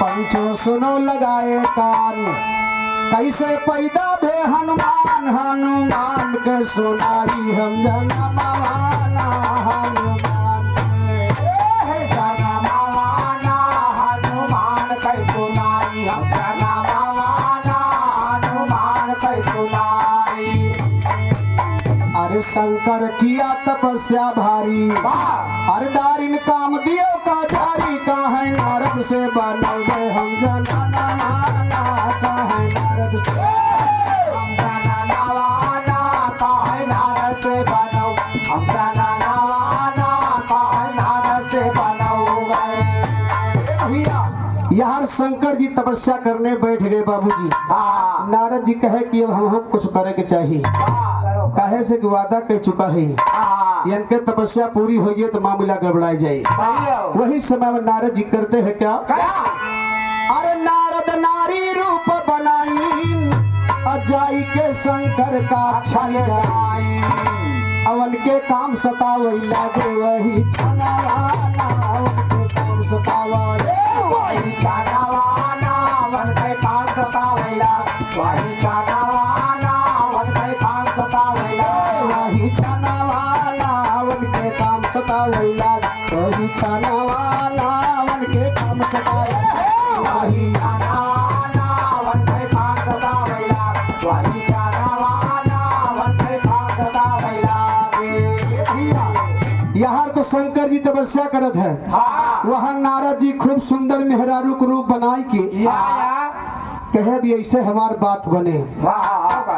पंचो सुनो लगाए कान, कैसे पैदा भे हनुमान, हनुमान के सुनाई हम जना मावाना, हनुमान के जना मावाना, हनुमान के सुनाई हम जना मावाना, हनुमान के सुनाई। अरे शंकर किया तपस्या भारी, अरे दारिन काम दियो का जारी, कहे नारद से बनवे हम जना मावाना, कहे नारद से हम जना मावाना, कहे नारद से बनो हम जना मावाना, कहे नारद से बनो गए। यार शंकर जी तपस्या करने बैठ गए बाबूजी। नारद जी कहे कि अब हम कुछ करे के चाहिए, काहे से कि वादा कह चुका है इनके तपस्या पूरी हो जाए तो मामला गड़बड़ाई जाए। वही समय में नारद जी करते हैं क्या, अरे नारद नारी रूप बनाई, अजाई के शंकर का छल गई, अवन के काम सतावई लागे वही छनावाना, अवन के काम सतावई वही छनावाना, अवन के काम सतावई वही छनावाना, अवन के काम सतावई वही छनावाना, अवन के काम सतावई वही छनावाना, अवन के काम सतावई वही छनावाना, अवन के काम सतावई वही छनावाना, अवन के काम सतावई। यहाँ तो शंकर जी तपस्या करत है, वहाँ नारद जी खूब सुंदर मेहरारू को रूप बनाई के कहे भी ऐसे हमार बात बने।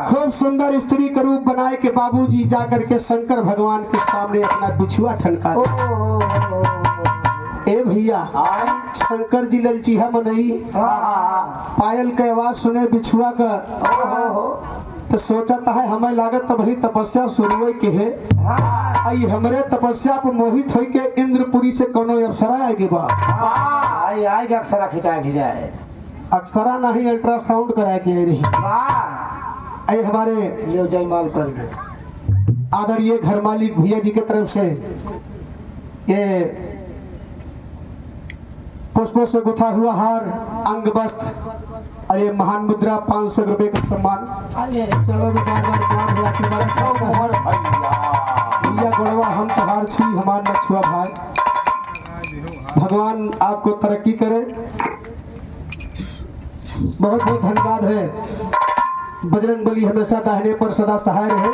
खूब सुंदर स्त्री का रूप बनाए के बाबूजी जाकर के शंकर भगवान के सामने अपना बिछुआ ठनका। ए भैया शंकर जी ललचीहा मनई, पायल के आवाज सुने बिछुआ का तो सोचा है हमें लागत वही तपस्या शुरू के है, आई हमरे तपस्या पर मोहित होई के इंद्रपुरी से कोनो अप्सरा आएगी बा, आई अप्सरा खिंचाए अक्सरा नहीं अल्ट्रासाउंड कराए के रही। आई हमारे ले जयमाल कर आदरणीय घर मालिक भैया जी की तरफ से ये पुष्पों से गुथा हुआ हार, अंग वस्त्र, अरे महान मुद्रा 500 रुपए का सम्मान। चलो भैया गोड़वा हम तोहार छी, हमार न छुआ भाई। भगवान आपको तरक्की करे, बहुत बहुत धन्यवाद है। बजरंग बली हमेशा दाहिने पर सदा सहाय रहे,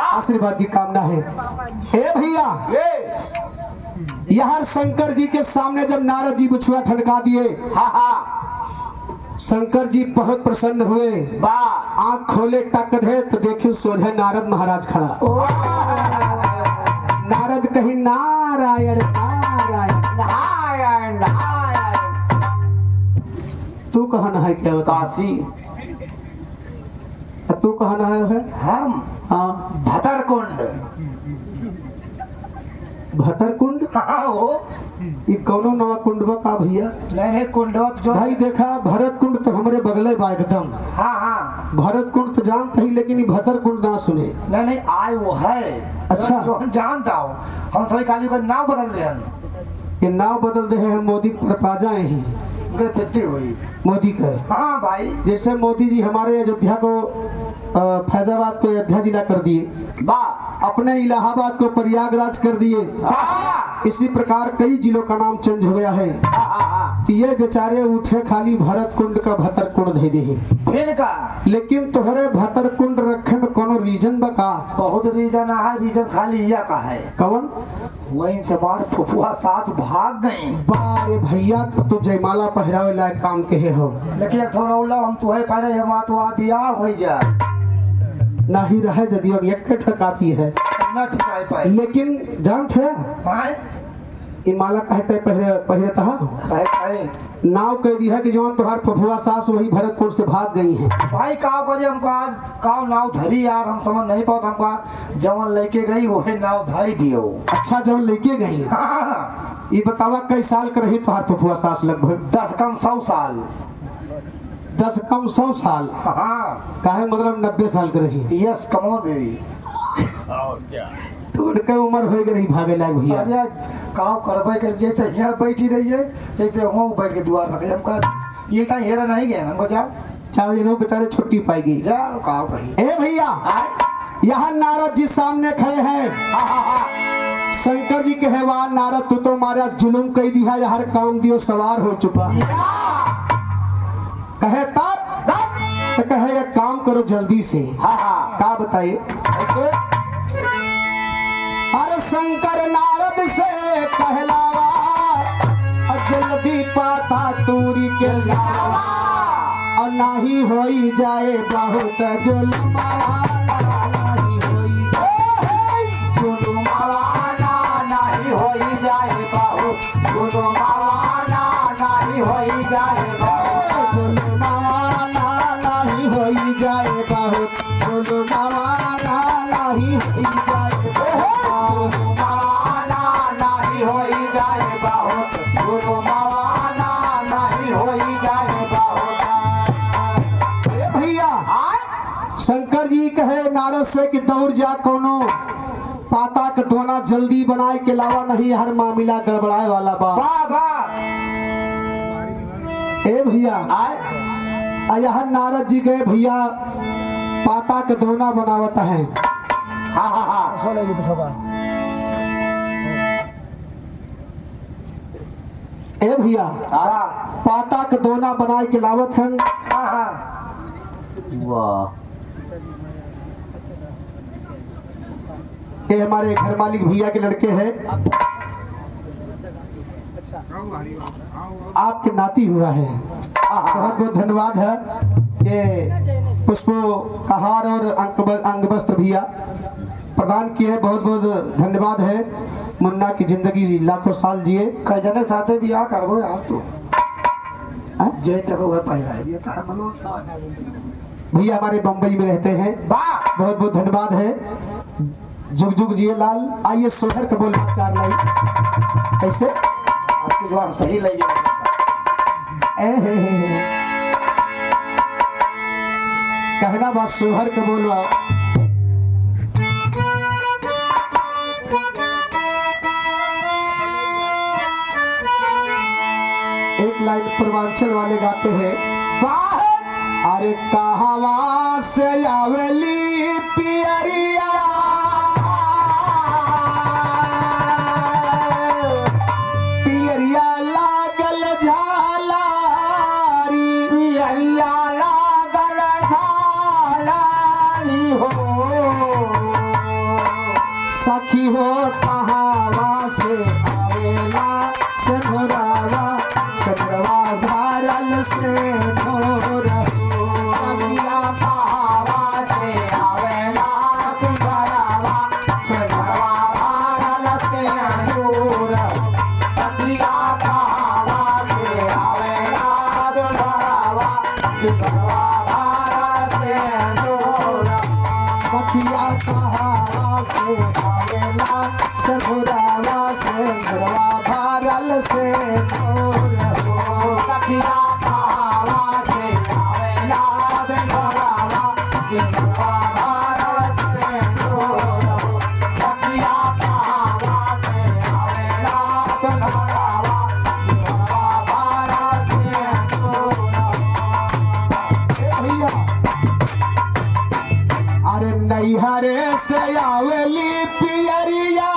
आशीर्वाद की कामना है। ए भैया यहाँ शंकर जी के सामने जब नारद जी बिछुआ ठनका दिए, शंकर जी बहुत प्रसन्न हुए, आंख खोले टक दे तो देखे सोझे नारद महाराज खड़ा। नारद कहीं नारायण नारायण नारायण नारायण। तू कहाँ नहाय क्या बता? काशी। तू कहाँ नहायो है? हम हाँ भतरकुंड। भतरकुंड ये कौनो नवा कुंडवा का भैया? नहीं कुंडवा जो भाई देखा भरत कुंड तो हमारे बगले बा एकदम। हाँ भरत कुंड तो जानते ही, लेकिन ये भतर कुंड ना सुने। नहीं आए वो है। अच्छा जो हम जानता हूँ, हम सभी काली का नाम बदल दे, ये नाम बदल दे हैं, मोदी पर पा जाए हैं पिट्टी हुई मोदी का। हाँ भाई जैसे मोदी जी हमारे अयोध्या को फैजाबाद को अयोध्या जिला कर दिए, अपने इलाहाबाद को प्रयागराज कर दिए, इसी प्रकार कई जिलों का नाम चेंज हो गया है। कि ये बेचारे उठे खाली भरत कुंड का भतर कुंड दे दे फिर का, लेकिन तोहरे भतर कुंड रखे में कोनो रीजन बका? बहुत रीजन है, रीजन खाली यह का है। कौन? वहीं से बार फुफुआ सास भाग गई। बारे भैया तो जयमाला पहरावे लायक काम के हो, लेकिन थोड़ा हम तुम्हें पहले हम तो आ बियाह हो जाए नहीं रहे यदि एक ठकाती है न ठिकाई पाए। लेकिन जानते भाई ई माला कहते पहले नाव कह दी है कि जो तुम्हार फफुआ सास वही भरतपुर से भाग गई हैं। भाई का करे हमका काव नाव धरी यार, हम समझ नहीं पाते। हमका जवन लेके गई वही नाव धरी दियो। अच्छा जवन लेके गई, हाँ। ये बतावा कई साल का रही तुम्हार फफुआ सास? लगभग 10 कम 100 साल। 10 कम 100 साल? हाँ। काहे मतलब 90 साल का रही? Yes come on baby. तो उनके उम्र हो गई भागे लायक भैया। अरे काव करबे कर, जैसे यहाँ बैठी रही है जैसे वहाँ बैठ के दुआर रखे। हमका ये ता हेरा नहीं गया हमको जाओ चार जनों बेचारे छुट्टी पाएगी। जाओ कहो कहीं ए भैया यहाँ नारद जी सामने खड़े हैं। शंकर जी कहे वाह नारद तू तो मारा जुलूम कह दिया हर काम दियो सवार हो चुका। कहे तब तो कहे एक काम करो जल्दी से। क्या बताइए? अरे शंकर नारद से कहलावा जल्दी पाता तूरी के लावा और नाही होई जाए बहुत जुलमावा नाही होई जुलमावा नाही होई जाए बहुत जुलमावा नाही होई जाए बहुत जुलमावा नाही होई जाए बहुत जुलमावा नाही होई जाए बहुत जुलमावा नाही होई जाए बहुत जुलमावा नाही होई जाए शंकर जी कहे नारद से कि दौड़ जा कोनो पाता के दोना जल्दी बनाए के अलावा नहीं हर मामला गड़बड़ाए वाला बा। ए भैया यहाँ नारद जी गए भैया पाता के दोना बनावत है। ए भैया पाता के दोना बनाए के लावत है। वाह ये हमारे घर मालिक भैया के लड़के हैं। आपके नाती हुआ है। बहुत बहुत धन्यवाद है। ये पुष्पो कहार और अंग वस्त्र भैया प्रदान किए हैं। बहुत बहुत धन्यवाद है। मुन्ना की जिंदगी लाखों साल जिए। कई जने साथे बियाह करबो यार तू जय तक हुआ पहला है भैया हमारे बम्बई में रहते हैं। बहुत बहुत धन्यवाद है। जुग जुग जिए लाल। आइए सोहर का बोल चार लाई कैसे आपकी जवाब सही लगी। कहना बात सोहर का बोलो। एक लाइन पूर्वांचल वाले गाते हैं। अरे कहावा से आवेली पियरिया पियरिया लागल झालारी पियरिया लागल झालारी हो सखी हो कहावा से आवेला से घोरावा सजवा धारल से घोर सखिया कहावा से आवेला सगुरावा से घरवा भारल से घोर हो सखिया कहावा से आवेला सगुरावा से घरवा भारल से घोर हो सखिया कहावा से आवेला सगुरावा से घरवा भारल से घोर हो। भैया अरे नैहरे से आवेली पियरिया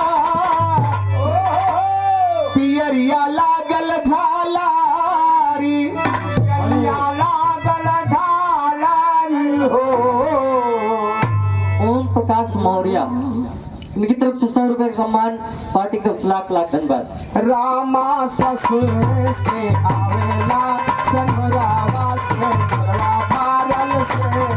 पियरिया लागल झालारी पियरिया लागल झालारी हो। ओम प्रकाश मौर्य इनकी तरफ से 100 रुपए का सम्मान पार्टी की तरफ से लाख लाख धन्यवाद। रामा ससुर से आवेला संगरावा से घरवा भारल से घोर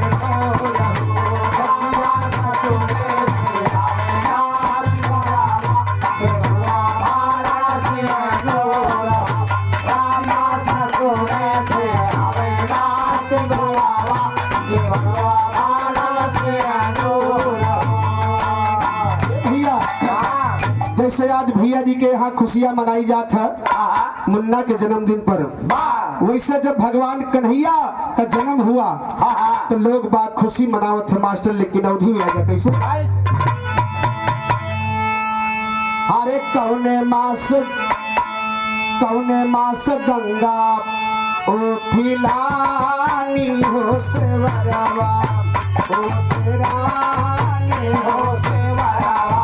जैसे आज भैया जी के यहाँ खुशियाँ मनाई जात है मुन्ना के जन्मदिन पर, वैसे जब भगवान कन्हैया का जन्म हुआ तो लोग बात खुशी मनावत है मास्टर, लेकिन अवधि में आ गया कैसे। अरे कौने मास गंगा फिलानी हो सेवरवा ओ तेरानी हो सेवरवा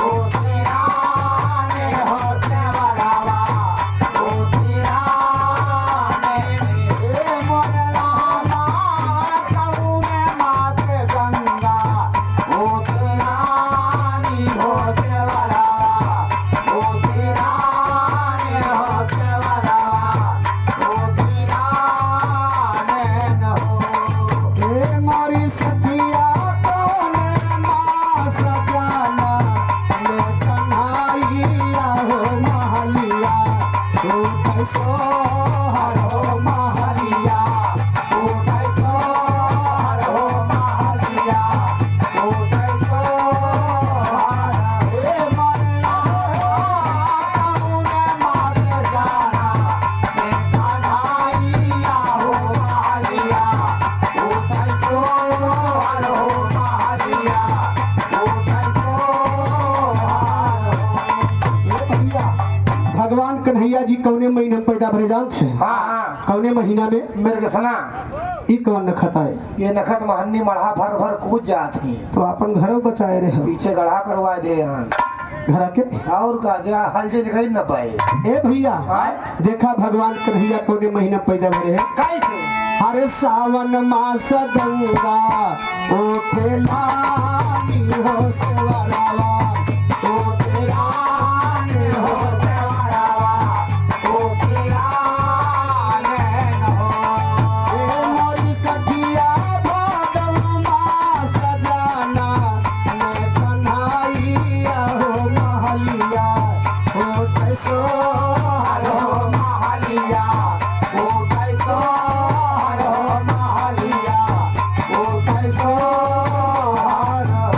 ओ तेरानी हो सेवरवा ओ तेरानी ए मोर रामा कौने माथे गंगा ओ तेरानी हो सेवरवा ओ तेरानी हो सेवरवा मारी सखिया कौन माँ सजाना ले कन्हैया हो महलिया तू कैसो हो महलिया तू कैसो हो महलिया तू कैसो हे मन्ना कौन माँ सजाना ले कन्हैया हो महलिया तू कैसो भगवान कन्हैया जी कौने महीने में पैदा भरे जानते हैं? हाँ हाँ कौने महीना में? मेरे के सना ई कौन नखत है? ये नखत महन्नी मढ़ा भर भर कूद जाती तो अपन घर बचाए रहे हो पीछे गढ़ा करवा दे यहाँ घर के और का जा हलजे दिखाई न पाए ए भैया हाँ? देखा भगवान कन्हैया कौने महीना में पैदा भरे हैं? कैसे अरे सावन मास गंगा ओ फेलानी हो सेवरवा ओ तेरानी हो सेवरवा ओ तेरानी हो ए मोरी सखिया भादव मास जाना मैं कन्हैया हो महलिया ओ कैसो हो महलिया ओ कैसो हो महलिया ओ कैसो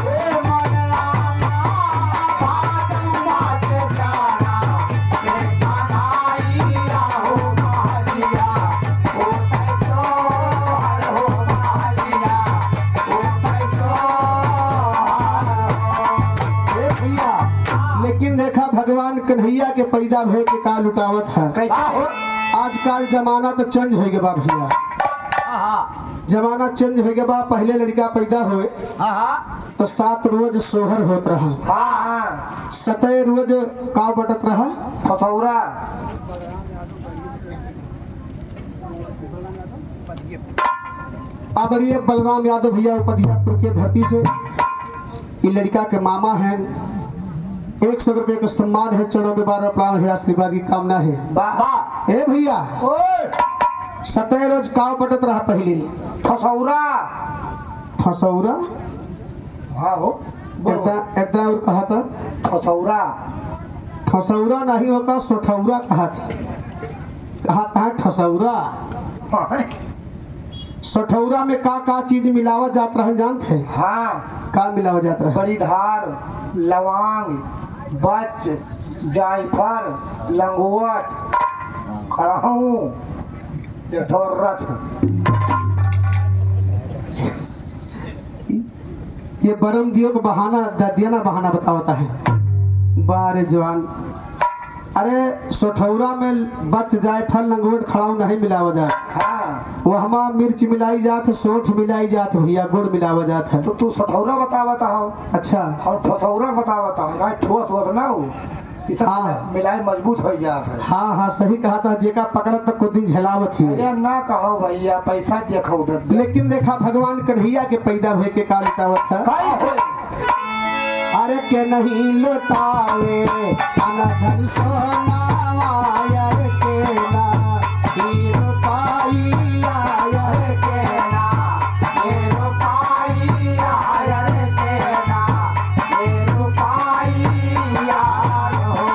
हे मनरामा भादव मास जाना मैं कन्हैया हो महलिया ओ कैसो हो महलिया ओ कैसो हे भैया लेकिन देखा भगवान कन्हैया के पैदा भे के का लुटावत है कैसा हो आजकल जमाना तो चेंज हो गया बा भैया जमाना चेंज हो गया बा पहले लड़का पैदा हुए तो 7 रोज सोहर होत रहा हाँ हाँ 7 रोज का बटत रहा फसौरा आदरणीय बलराम यादव भैया उपधियापुर के धरती से ये लड़का के मामा हैं 100 रुपये का सम्मान है चरणों में 12 प्राण है आशीर्वाद की कामना है वाह ए भैया ओए 7 रोज काव बटत रहा पहले फसौरा फसौरा हाँ हो एकदम और कहा था फसौरा ठसौरा नहीं होगा सोठौरा कहा था ठसौरा हाँ सोठौरा में का चीज मिलावा जात रहा जानते हैं? हाँ का मिलावा जात रहा बड़ी धार लवांग बच जायफल लंगोट खड़ाऊ रथ ये बरम दियो को बहाना दियाना बहाना बतावता है बारे जवान अरे सोठौरा में बच जाए फल लंगोट खड़ाऊ नहीं मिलावा जाए हाँ वहमा मिर्च मिलाई जात सोठ मिलाई जात भैया गुड़ मिलावा जात है तो तू सठौरा बतावता हो अच्छा और ठसौरा बतावता हो ना ठोस होत ना हो ये सब हाँ। मिलाई मजबूत हो जात है हाँ सही कहा था जेका पकड़त तक को दिन झेलावत ही अरे ना कहो भैया पैसा देखो उधर लेकिन देखा भगवान कन्हैया के पैदा हुए के का लुटावत है अरे के नहीं लुटावे अनधन सोना यार के ना हीरो पाई यार के ना हीरो पाई यार के ना हीरो पाई यार हो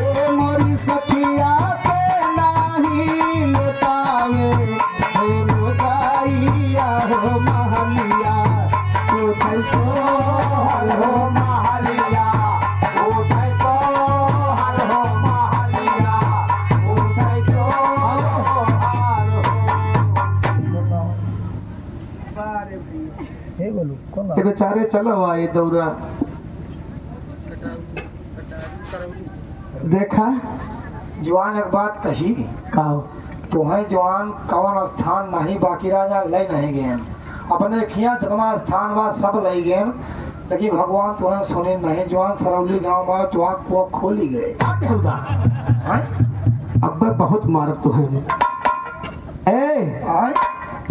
ए मोरी सखिया के नहीं लुटावे हीरो पाई यार महलिया तू कैसो हो महलिया तू कैसो हो महलिया तू कैसो हे बोलू कौन ये बेचारे चलो हुआ ये दौरा देखा जवान एक बात कही कहो तुम्हें जवान कवन स्थान नहीं बाकी राजा ले नहीं गए अपने खिया जितना स्थान बा सब ले गए लेकिन भगवान तुम्हें सुने नहीं जवान सरौली गांव में तो आग को खोली गए हैं? अब बहुत मारत तो है हैं?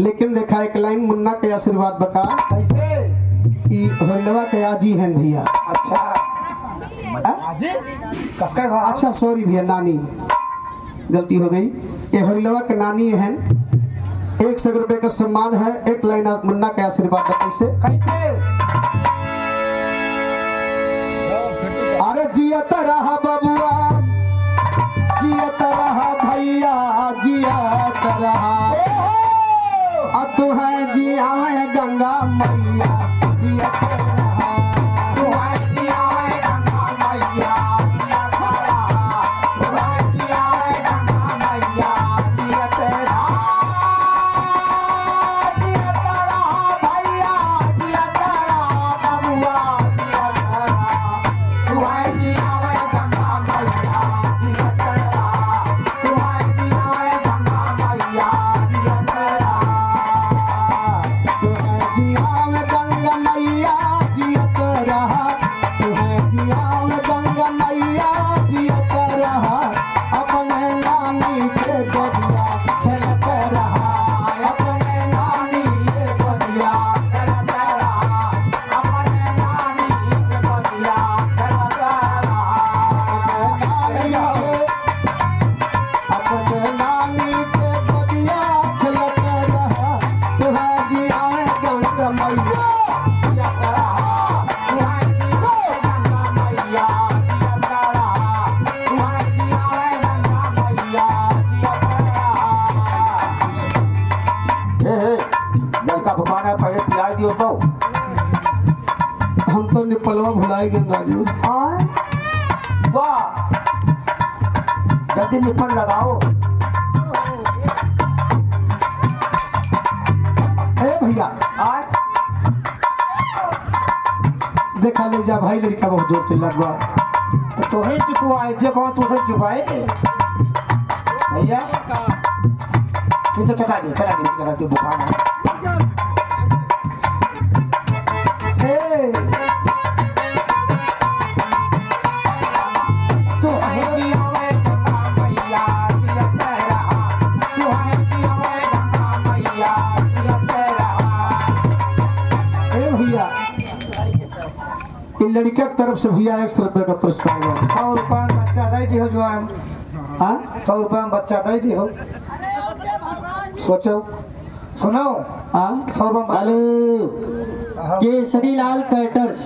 लेकिन देखा एक लाइन मुन्ना के आशीर्वाद बता कैसे ई होलवा के आजी हैं भैया। अच्छा आ? कसका भाव अच्छा सॉरी भैया नानी गलती हो गई। ये होलवा के नानी हैं 100 रुपए का सम्मान है। एक लाइन आप मुन्ना के आशीर्वाद बता कैसे कैसे अरे जियत रहा बबुआ जियत रहा भैया जियत रहा तू है जिया है गंगा मैया जियत रहा तू है जिया है गंगा मैया जियत रहा तू है जिया है गंगा मैया जियत रहा जियत रहा भैया जियत रहा बबुआ जियत रहा तू है जिया है गंगा मैया जियत रहा तू है जिया है गंगा मैया जियत रहा तू है जिया में गंगा मैया जियत रहा तू है जिया में गंगा मैया जियत रहा अपने नानी के गोदिया खेलत रहा अपने नानी के गोदिया खेलत रहा अपने नानी के गोदिया खेलत रहा अपने नानी के गोदिया खेलत रहा तू है जिया में गंगा मैया जियत रहा तू है जिया में गंगा मैया जियत रहा तू है जिया में गंगा मैया जियत रहा। लड़का भगवान पहले पिलाई दियो तो हम तो निपलवा भुलाई गए राजू। वाह जल्दी निपल लगाओ ए भैया आज देखा ले जा भाई लड़का बहुत जोर चिल्ला बा। तो ही चुपवाए जे कौन तू से चुपाए भैया तू तो चटा दे बुखार है ए तो है जिया में गंगा मैया जियत रहा तू है जिया में गंगा मैया जियत रहा। ए भैया इन लड़के की तरफ से भैया 100 रुपए का पुरस्कार हुआ। 100 रुपया में बच्चा दे दियो जवान हाँ 100 रुपया में बच्चा दे दियो सोचो सुनो हाँ 100 रुपया हेलो केसरी लाल कैटर्स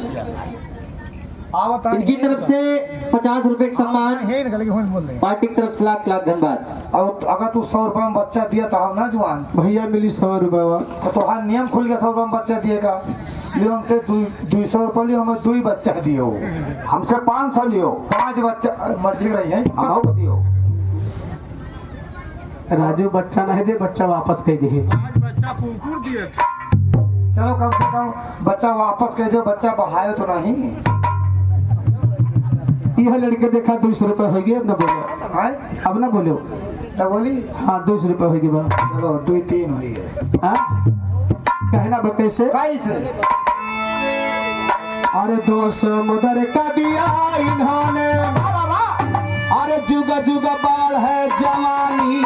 आवत इनकी तरफ से 50 रुपए का सम्मान है निकल के बोल रहे पार्टी की तरफ से लाख लाख धन्यवाद। और अगर तू 100 रुपया में बच्चा दिया तो हम ना जवान भैया मिली 100 रुपया तो हर नियम खुल के 100 रुपया में बच्चा दिएगा लियो हमसे 200 रुपया लियो हमें 2 ही बच्चा दियो हमसे 500 लियो 5 बच्चा मर्जी रही है हम दियो राजू बच्चा नहीं दे बच्चा वापस कह दे। चलो कम से कम बच्चा वापस कर दो बच्चा बढ़ाए तो नहीं यह लड़के देखा 200 रुपए हो गए अब ना बोलो है अब ना बोलो क्या बोली हाँ 200 रुपए हो गए बा चलो 2-3 हुई है हाँ कहना बा कैसे कैसे अरे 200 मदर का दिया इन्होंने अरे जुगा जुगा बाढ़ है जवानी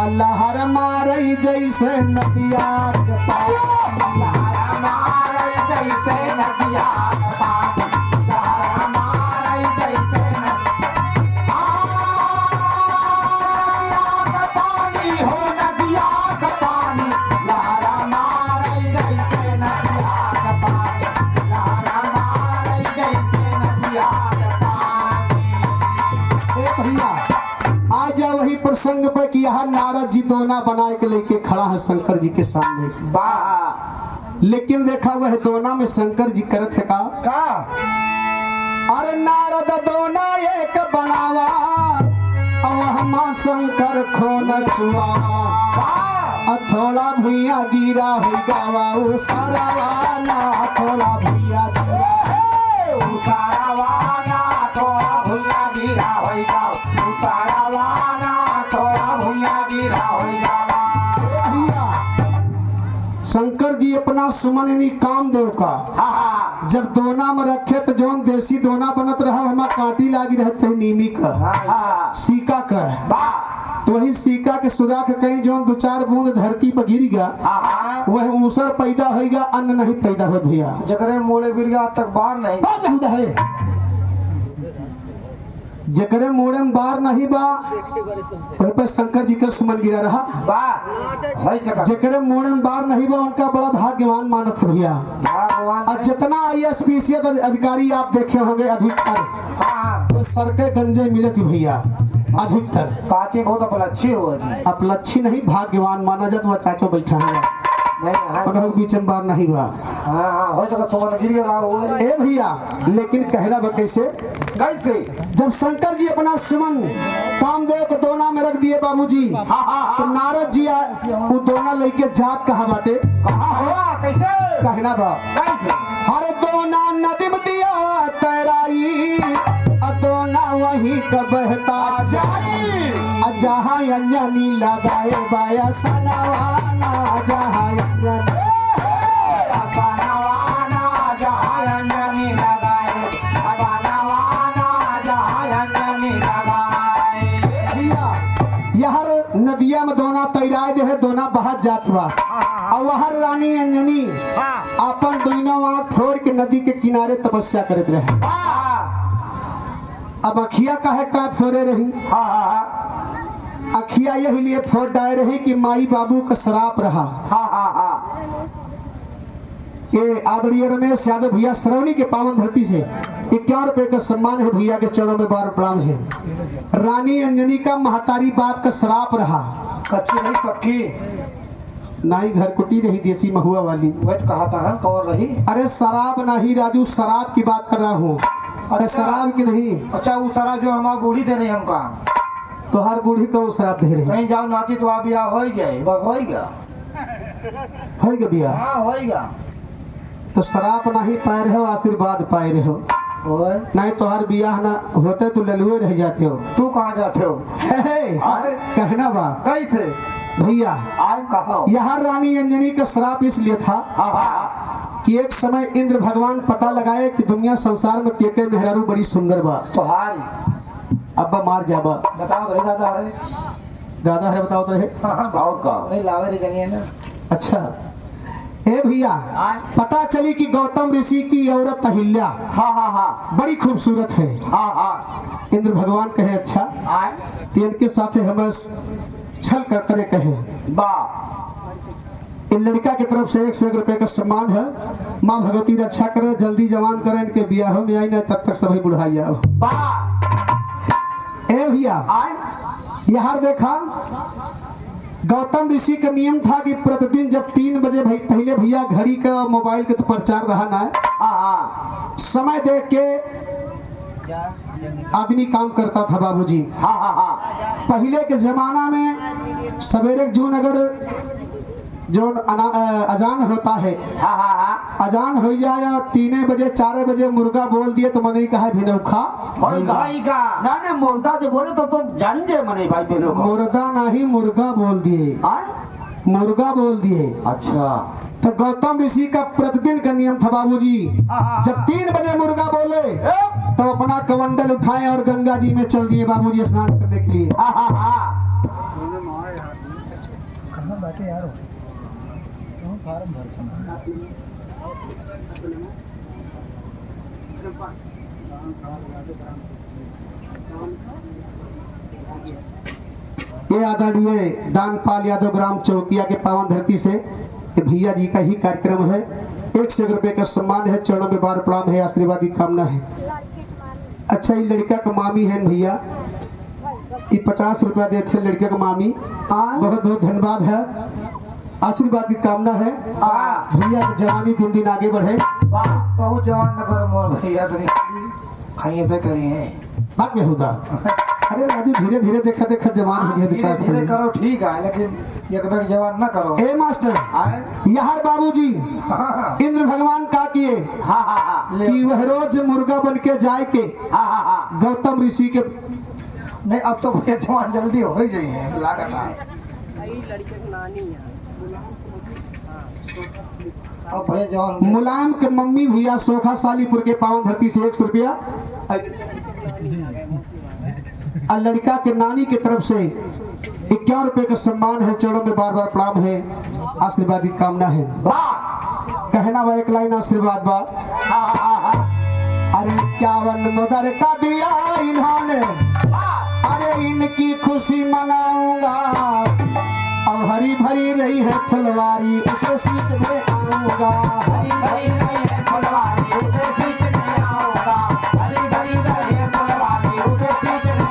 अल्लाह हर मारे जैसे नदिया के पानी अल्लाह हर मारे जैसे नदिया के पानी अल्लाह हर मारे जैसे नदिया के पानी हो नदिया के पानी लहरा मारे जैसे नदिया के पानी लहरा मारे जैसे नदिया के पानी। ए भैया आ जा वही प्रसंग पर कि यहाँ नारद जी दोना बना के लेके खड़ा है शंकर जी के सामने। वाह लेकिन देखा वह दोना में शंकर जी करत है का अरे नारद दोना एक बनावा वह शंकर खोन चुआवा थोड़ा भैया गिरा हो गावा उसारावाना थोड़ा भैया गिरा उसारावाना थोड़ा भैया गिरा हो गावा भैया शंकर जी अपना सुमन यानी कामदेव का जब दोना में रखे तो जौन देसी दोना बनत रहा हमार कांटी लागी रहते नीमी का सीका का तो वही सीका के सुराख कहीं जौन दो चार बूंद धरती पर गिर गया वह ऊसर पैदा होगा अन्न नहीं पैदा हो भैया जकरे मोड़े गिर गया तक बार नहीं है जकरे मोड़े में बार नहीं बा वही पर शंकर जी का सुमन गिरा रहा जकरे मोड़े में बार नहीं बा उनका बड़ा भाग्यवान मानत है भैया और जितना IAS PCS अधिकारी आप देखे होंगे अधिकतर तो सड़के गंजे मिले थी भैया अधिकतर कहते बहुत अपलच्छी हुआ थी अपलच्छी नहीं भाग्यवान माना जाता वह चाचो बैठा है नहीं बीच में बार नहीं बा हो सका सुमन गिर गया हुआ ए भैया लेकिन कहला बा कैसे जब शंकर जी अपना सुमन कामदेव के दोना में रख दिए बाबूजी तो नारद जी वो दोना लेके जात कहा बाटे कैसे कहना बा हर दोना नदी में दिया तैराई दोना वही का बहता जाई जहाँ अंजनी लगाए बाया सनवाना जहाँ नदिया में दोना तैराए जो है दोना बहत जात बा और वहर रानी अंजनी अपन दोनों आँख फोड़ के नदी के किनारे तपस्या करते रहे अब अखिया का है का फोड़े रही अखिया यही लिए फोड़ डाले रही कि माई बाबू का श्राप रहा ये आदरणीय रमेश यादव भैया सरौनी के पावन धरती से 51 रुपए का सम्मान है भैया के चरणों में बार प्रणाम है रानी अंजनी का महतारी बाप का श्राप रहा कच्ची नहीं पक्की नहीं घर कुटी रही देसी महुआ वाली वह कहा था कौन रही अरे शराब नहीं राजू शराब की बात कर रहा हूँ अरे शराब की नहीं अच्छा वो शराब जो हमारा बूढ़ी दे रही हमका तो हर बूढ़ी को शराब दे रही कहीं जाओ नाती तो आप यहाँ हो जाए होगा भैया हाँ होगा तो शराब नहीं पाए रहे हो आशीर्वाद पाए रहे हो नहीं तो हर बियाह ना होते तो ललुए रह जाते हो तू कहाँ जाते हो कहना बा कैसे भैया कहा यहाँ रानी अंजनी का श्राप इसलिए था कि एक समय इंद्र भगवान पता लगाए कि दुनिया संसार में के मेहरारू बड़ी सुंदर बा तोहारी अब्बा मार जाबा बताओ रहे दादा है बताओ तो रहे और का नहीं लावे रे जनिए ना अच्छा ए भैया पता चली कि गौतम ऋषि की औरत अहिल्या बड़ी खूबसूरत है इंद्र भगवान कहे अच्छा इनके साथ हमें छल कर करे कहे इन लड़का की तरफ से 101 रुपए का सम्मान है माँ भगवती रक्षा करे जल्दी जवान करे इनके ब्याह में आई नहीं तब तक सभी बुढ़ाई आओ ए भैया यहाँ देखा गौतम ऋषि का नियम था कि प्रतिदिन जब 3 बजे पहले भैया घड़ी का मोबाइल का तो प्रचार रहा ना समय देख के आदमी काम करता था बाबूजी पहले के जमाना में सवेरे जून अगर जो अजान होता है अजान हो जाए 3 बजे 4 बजे मुर्गा बोल दिए तो मैंने कहा भिनौखा ना मुर्दा जो बोले तो जानेंगे मने भाई भिनौखा मुर्दा नहीं मुर्गा बोल दिए मुर्गा बोल दिए अच्छा तो गौतम ऋषि का प्रतिदिन का नियम था बाबूजी जब 3 बजे मुर्गा बोले तो अपना कमंडल उठाए और गंगा जी में चल दिए बाबूजी स्नान करने के लिए कहाँ बैठे यार ये आदरणीय दानपाल यादव ग्राम चौकिया के पावन धरती से भैया जी का ही कार्यक्रम है 101 रुपए का सम्मान है चरणों में बार प्रणाम है आशीर्वाद की कामना है अच्छा ये लड़का का मामी है भैया ये 50 रुपया देते लड़के का मामी बहुत बहुत धन्यवाद है आशीर्वाद की कामना है भैया की जवानी दिन आगे बढ़े बहुत जवान न करो मोर भैया खाइए से करिए बात में होता अरे राजू धीरे धीरे देखा देखा जवान हो गया धीरे करो ठीक है लेकिन एक बार जवान न करो ए मास्टर यार बाबूजी इंद्र भगवान का किए कि वह रोज मुर्गा बन के जाए के गौतम ऋषि के नहीं अब तो जवान जल्दी हो ही जाइए लागत है अब भैया जवान मुलायम के मम्मी भैया सोखा सालीपुर के पावन धरती से 100 रुपया। और लड़का के नानी की तरफ से 51 रुपए का सम्मान है। चरणों में बार बार प्रणाम है, आशीर्वाद की कामना है। कहना बा एक लाइन आशीर्वाद बा। अरे 51 मुदर का दिया इन्होंने, अरे इनकी खुशी मनाऊंगा। अब हरी भरी रही है फुलवारी, उसे सींचने आऊंगा। हरी भरी रही है फुलवारी, उसे सींचने आऊंगा। हरी भरी रही है फुलवारी, उसे सींचने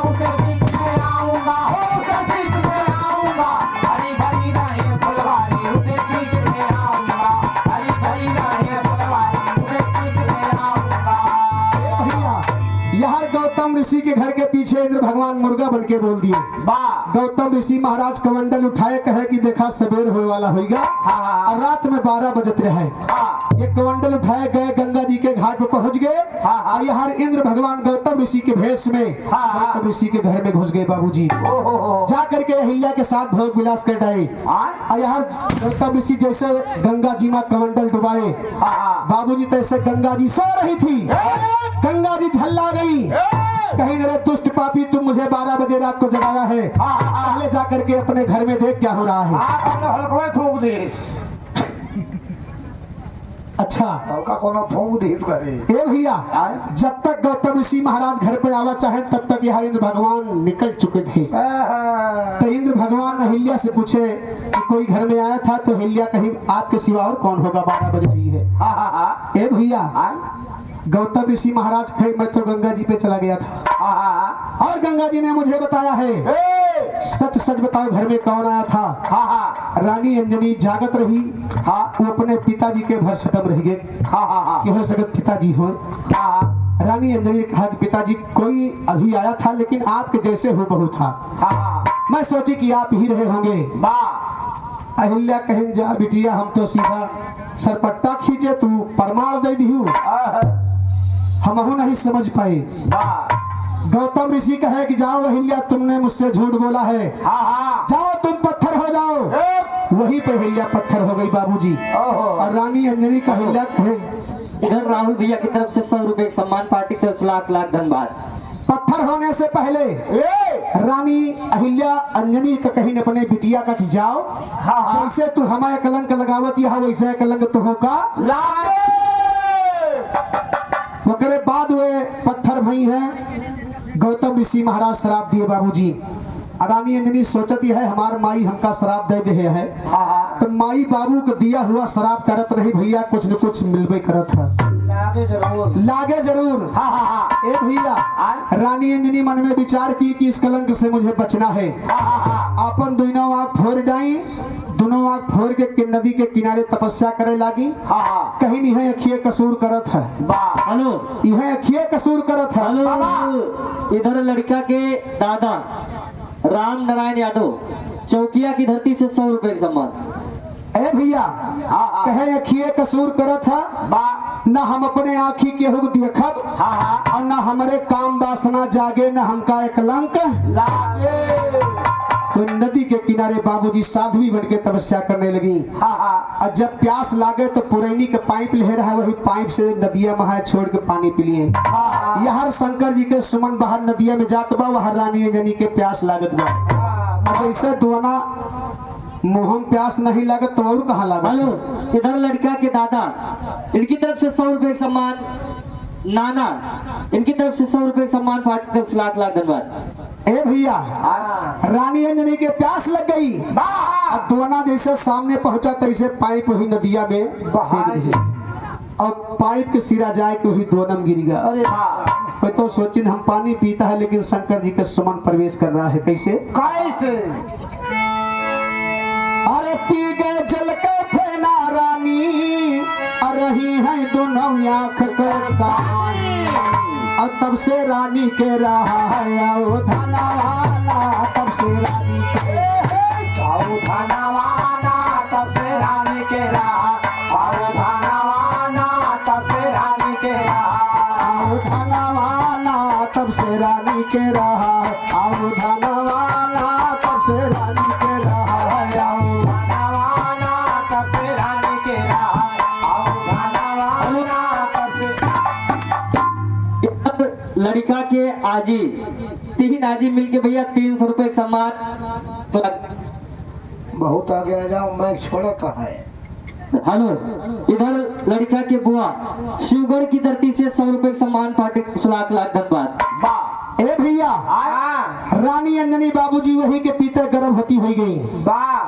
उसे सींचने आऊंगा। उसे सींचने आऊंगा। हरी भरी रही है फुलवारी, उसे सींचने आऊंगा। हरी भरी रही है फुलवारी, उसे सींचने आऊंगा। भैया यहाँ गौतम ऋषि के घर के पीछे इंद्र भगवान मुर्गा बन के बोल दिए। गौतम ऋषि महाराज कमंडल उठाए, कहे कि देखा सवेर होने वाला होगा। और रात में 12 बजत रहे। ये कमंडल उठाए गए, गंगा जी के घाट पर पहुंच गए। और यहाँ इंद्र भगवान गौतम ऋषि के भेष में गौतम ऋषि के घर में घुस गए। बाबूजी जा करके अहिल्या के साथ भोग विलास कर डाले। और यहाँ गौतम ऋषि जैसे गंगा जी में कमंडल डुबाए, बाबूजी तैसे गंगा जी सो रही थी। गंगा जी झल्ला गई, कहीं रे दुष्ट पापी तुम मुझे 12 बजे रात को जगाया है। पहले जा करके अपने घर में देख क्या हो रहा है। हल्का फूक दे। अच्छा हल्का कोनो फूक दे करे। ए भैया जब तक गौतम ऋषि महाराज घर पे आवा चाहे तब तक यहाँ इंद्र भगवान निकल चुके थे। तो इंद्र भगवान अहिल्या से पूछे कि कोई घर में आया था, तो अहिल्या कहीं आपके सिवा और कौन होगा, 12 बज रही है। ए भैया गौतम ऋषि महाराज कहे मैं तो गंगा जी पे चला गया था और गंगा जी ने मुझे बताया है। सच सच बताओ घर में कौन आया था। रानी अंजनी जागत रही, वो अपने पिताजी के भर सटम रह गए कि हो सकत पिताजी हो। रानी अंजनी ने कहा कि पिताजी कोई अभी आया था, लेकिन आपके जैसे हो बहु था। मैं सोची कि आप ही रहे होंगे। अहिल्या कहें जा बिटिया, हम तो सीधा सरपट्टा खींचे तू परमाण दे दिहू, हमहू नहीं समझ पाए। गौतम ऋषि कहे कि जाओ अहिल्या, तुमने मुझसे झूठ बोला है। जाओ तुम पत्थर हो जाओ। वहीं पे अहिल्या पत्थर हो गई बाबूजी। और रानी अंजनी का अहिल्या कहे। इधर राहुल भैया की तरफ से 100 रुपए सम्मान, पार्टी की तरफ से लाख लाख धन्यवाद। पत्थर होने से पहले रानी अहिल्या अंजनी का कहीं ने अपने बिटिया का जाओ, जैसे तू हमारे कलंक लगावत यहाँ वैसे कलंक तो होगा। वकरे बाद वे पत्थर भई है। गौतम ऋषि महाराज शराब दिए बाबूजी। रानी अंजनी सोचती है हमार माई हमका शराब दे दे है। तो माई बाबू को दिया हुआ शराब करत रही भैया, कुछ न कुछ मिलबे करत है। लागे जरूर। ए भैया रानी अंजनी मन में विचार की कि इस कलंक से मुझे बचना है। अपन दोनों आँख फोड़ डाई, दोनों आँख फोड़ के नदी के किनारे तपस्या करे लागी। कहीं नहीं है अखिए कसूर करत है। हेलो, यह अखिए कसूर करत है। इधर लड़का के दादा राम नारायण यादव चौकिया की धरती से 100 रुपए का सम्मान। ए भैया कहे अखिए कसूर करत है, न हम अपने आँखी के हुक देखब और न हमारे काम वासना जागे, न हमका एक कलंक लागे। तो नदी के किनारे बाबूजी साध्वी बन के तपस्या करने लगी। और जब प्यास लागे तो पुरैनी के पाइप ले रहा है, वही पाइप से नदिया महा छोड़ के पानी पी लिए। यहाँ शंकर जी के सुमन बाहर नदिया में जात बा, वहाँ रानी अंजनी के प्यास लागत बा। ऐसे दोना मोहम प्यास नहीं लागत तो और कहाँ लागत। हेलो, इधर लड़का के दादा, इनकी तरफ से 100 रुपए का सम्मान। नाना, इनकी तरफ से 100 रुपए का सम्मान, पार्टी की तरफ से लाख लाख धन्यवाद। ए भैया रानी अंजनी के प्यास लग गई। अब दोना जैसे सामने पहुंचा तैसे पाइप वही नदिया में बहा दी। और पाइप के सिरा जाए के वही दोनम गिर गया। अरे तो सोचिन हम पानी पीता है, लेकिन शंकर जी का सुमन प्रवेश कर रहा है। कैसे कैसे? अरे पी गए जल के फेना रानी, रही है दोनों आँख को और तब से रानी के रहा है ओ धनवाना, तब से रानी के आओ धनवाना, तब से रानी के रहा। आओ धनवाना, तब से रानी के रहा। आओ धनवाना, तब से रानी के रहा। आओ धनवाना, तब से रानी के आजी, 3 आजी मिलके भैया 300 रुपए का सम्मान। तो बहुत आगे न जाओ, मैं छोड़ा कहाँ है। हेलो, इधर लड़का के बुआ शिवगढ़ की धरती से 100 रुपए का सम्मान पार्टी, लाख लाख धन्यवाद। वाह ए भैया, हाँ, रानी अंजनी बाबूजी वही के पीते गर्भवती हो गई। वाह,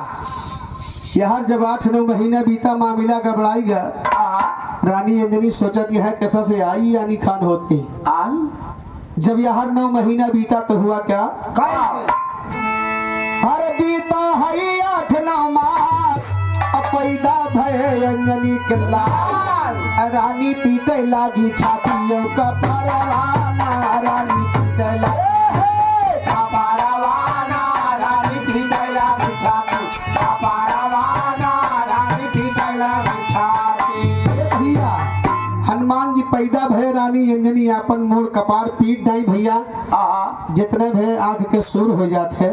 यार जब 8-9 महीना बीता मामला गड़बड़ाई गया। रानी अंजनी सोचत यह कैसा से आई यानी खान होती। जब यार 9 महीना बीता तो हुआ क्या? हर बीता है 8-9 मास, अब पैदा भय अंजनी के लाल। रानी पीटे लागी छातियों का परवाना, रानी पीटे लागी भैया। हनुमान जी पैदा भय रानी अंजनी अपन मोड़ कपार पीट दाई भैया। जितने भय आंख के सुर हो जाते,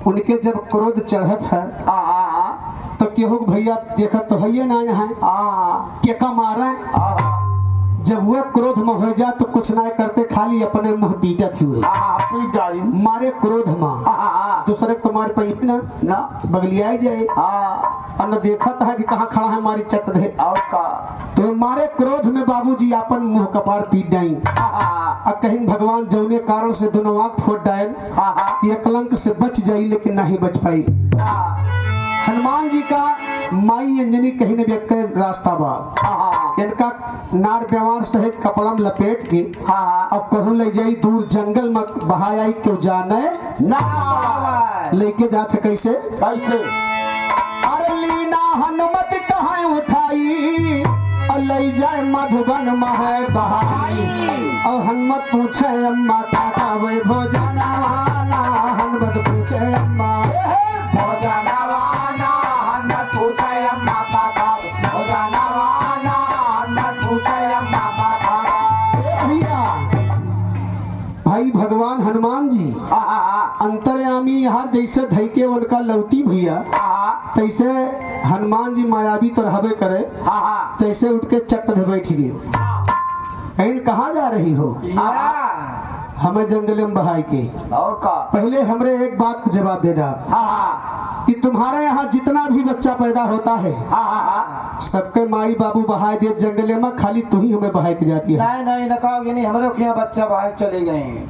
उनके जब क्रोध चढ़त है तो केहू भैया देखत तो है ना यहाँ के का मारा। जब वह क्रोध में हो जा तो कुछ ना करते, खाली अपने मुंह पीटत हुए मारे क्रोध में। दूसरे तुम्हारे पैसे ना बगलिया जाए और न देखा था कि कहाँ खड़ा है मारी चट दे। तो मारे क्रोध में बाबूजी अपन मुंह कपार पीट डाई। अब कहीं भगवान जौने कारण से दोनों आंख फोड़ डायल ये कलंक से बच जाई, लेकिन नहीं बच पाई। हनुमान जी का माई अंजनी कहीं न व्यक्त रास्ता बा। इनका नार व्यवहार सहित कपड़ा में लपेट के अब कहूँ ले जाई दूर जंगल में बहाई क्यों जाने लेके जाते कैसे? अरे लीना हनुमत कहाँ उठाई और ले जाए मधुबन में बहाई। और हनुमत पूछे अम्मा काका वे भोजना वाला, हनुमत पूछे अम्मा भोजना वाला, हनुमत पूछे अम्मा काका भोजना वाला, हनुमत पूछे अम्मा काका। भैया भाई भगवान हनुमान जी अंतर्यामी यहाँ जैसे धैके उनका लौटी भैया, तैसे हनुमान जी मायावी तो रहबे करे। तैसे उठ के चट में बैठ गए। कहीं कहाँ जा रही हो? हमें जंगल में बहाई के। और का पहले हमरे एक बात का जवाब देना कि तुम्हारे यहाँ जितना भी बच्चा पैदा होता है सबके माई बाबू बहाय दे जंगल में, खाली तू ही हमें बहाय के जाती है। नहीं न कहोगे नहीं, हमारे यहाँ बच्चा बाहर चले गए।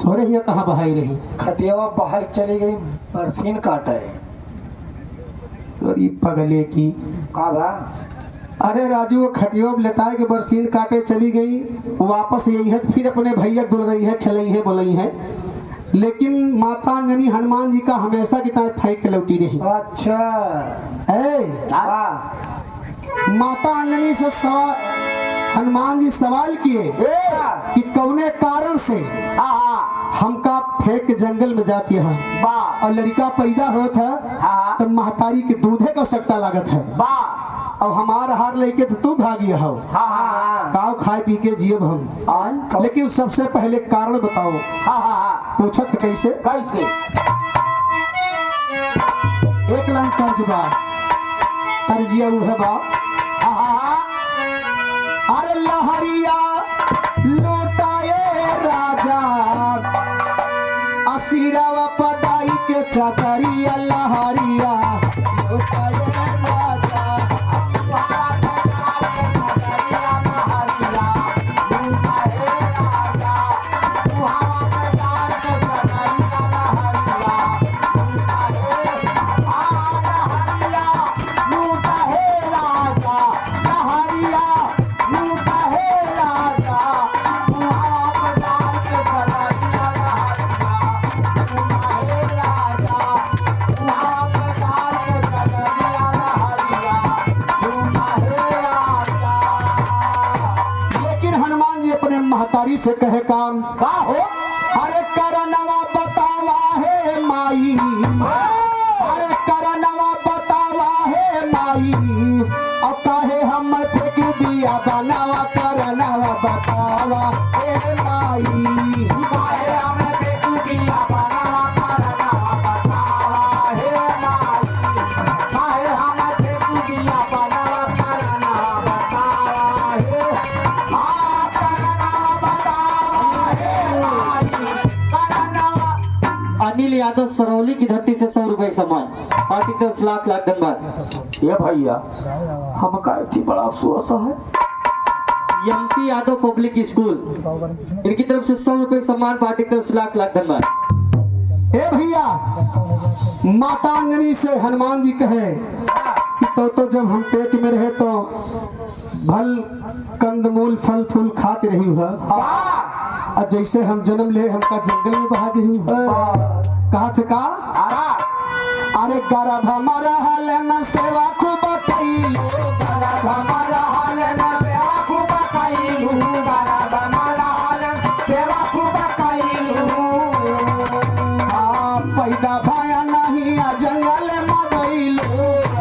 थोड़े यहाँ कहाँ बहाई रही? खटिया बाहर चली गई, बरसीन काटे। और ये पगले की का भा? अरे राजू वो खटियो लेटाए के बरसीन काटे चली गई, वापस यही है फिर अपने भैया डुल रही है, खिलाई है, बोलई है। लेकिन माता अंजनी हनुमान जी का हमेशा की तरह फेंक के लौटी रही। अच्छा माता अंजनी से हनुमान जी सवाल किए कि कौने कारण से हमका फेंक जंगल में जाती है और लड़का पैदा होता है तो महतारी के दूधे का सकता लागत है। अब हमारा हार लेके तो तू भागी हो, खाओ खाए पी के जियब हम। लेकिन सबसे पहले कारण बताओ। पूछत कैसे? कैसे? एक लाइन कर्ज बा कर्जिया उहे बा। अरे लहरिया लौटाए राजा असीरावा पटाई के चतरिया, लहरिया लौटाए राजा महतारी से कहे काम का हो? अरे करनवा बतावा है माई, अरे करनवा बतावा है माई, अब काहे हम फेंक दिया बनावा, करनवा बतावा है माई, काहे हम फेंक दिया बनावा, करनवा बतावा है माई, काहे हम फेंक दिया बनावा, करनवा बतावा है। अनिल यादव सरौली की धरती से 100 रुपए का सम्मान। पार्टी की तरफ से लाख लाख धन्यवाद। ये भैया हम का थी बड़ा अफसोस है। एमपी यादव पब्लिक स्कूल, इनकी तरफ से 100 रुपए का सम्मान। पार्टी की तरफ से लाख लाख धन्यवाद। ए भैया, माता अंगनी से हनुमान जी कहे कि तो जब हम पेट में रहे तो भल कंदमूल फल फूल खाते रही हुआ, और जैसे हम जन्म ले हमका जंगल में बहा दी हुआ। कहा थे का अरे गर्भ हमारा हाल न सेवा खूब कैलू, गर्भ हमारा हाल न सेवा खूब कैलू, गर्भ हमारा हाल सेवा खूब कैलू। पैदा भाया नहीं आ जंगल में गईलू,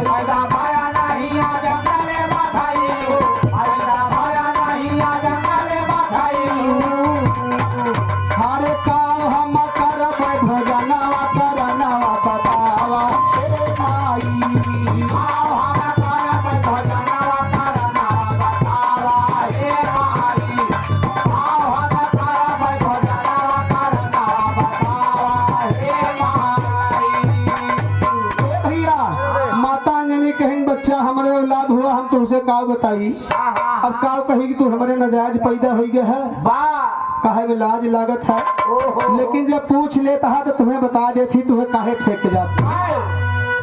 पैदा भाया नहीं आ जंगल में गईलू, पैदा भाया नहीं आ जंगल में गईलू। हरे का हम करब भजनवा करनवा बतावा हे माई, आओ हम करब भजनवा करनवा बतावा हे माई, आओ हम करब भजनवा करनवा बतावा हे माई। ए भैया, माता अंगनी कहन बच्चा हमारे औलाद हुआ, हम तुमसे का बताई। अब का कही कि तू हमारे नाजायज पैदा हो गया है, काहे में लाज लागत है। लेकिन जब पूछ लेता है तो तुम्हें बता देती, तुम्हें काहे फेंक के जाती।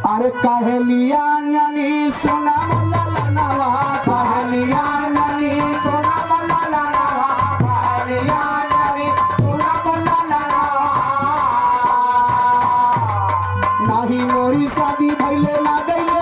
अरे काहे लिया नी सुना ललनवा, काहे लिया नी सुना ललनवा, काहे लिया नी सुना ललनवा। नाही मोरी शादी भइले ना गइले